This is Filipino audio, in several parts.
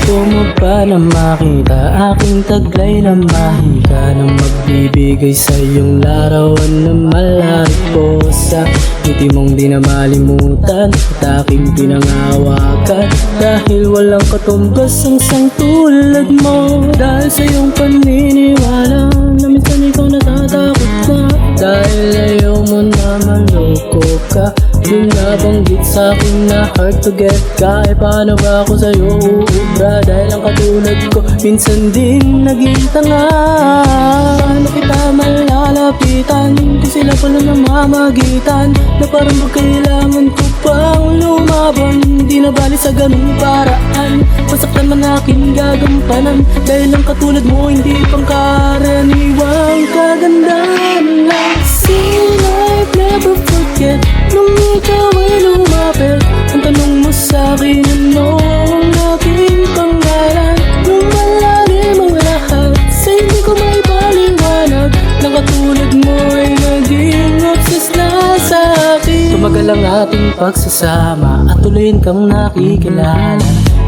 Gusto mo pa na makita aking taglay na mahika nang magbibigay sa iyong larawan na malariposa. Ngiti mong di na malimutan at aking pinangawakan, dahil walang katumbas ang sang tulad mo. Dahil sa iyong paniniwala na minsan ikaw natatakot na, dahil ayaw mo na maloko ka. Yung nabanggit sa'kin na hard to get ka, eh paano ba ako sa'yo uubra? Dahil ang katulad ko minsan din naging tanga. Paano kita malalapitan kung sila pala namamagitan, na parang magkailangan ko pang lumaban. Di na bali sa ganung paraan, masaktan man aking gagampanan, dahil ang katulad mo hindi pangkaraniwang kagandahan lang. Sin I've never forget nung ikaw ay lumapit. Ang tanong mo sa'kin, ano ang aking pangalan? Nung malalim ang lahat, sa hindi ko may paliwanag, na katulad mo ay naging obsessed na sa'kin. Tumagal ang ating pagsasama at tuloyin kang nakikilala,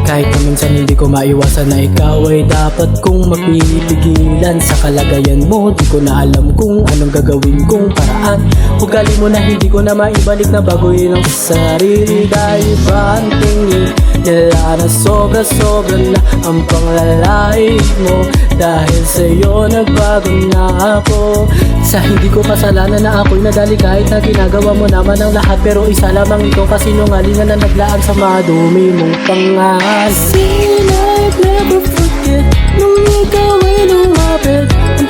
kahit na minsan hindi ko maiwasan na ikaw ay dapat kong mapipigilan. Sa kalagayan mo, di ko na alam kung anong gagawin kong paraan. Ugali mo na hindi ko na maibalik, na baguhin ang sarili. Dahil ba ang tingin nila na sobra-sobra na ang panglalait mo? Dahil sa'yo nagbago na ako. Sa hindi ko kasalanan na ako'y nadali, kahit na ginagawa mo naman ang lahat, pero isa lamang ito kasinungalingan na naglaan sa madumi mong pangalan. Sin I've never forget nung ikaw ay lumapit. Ang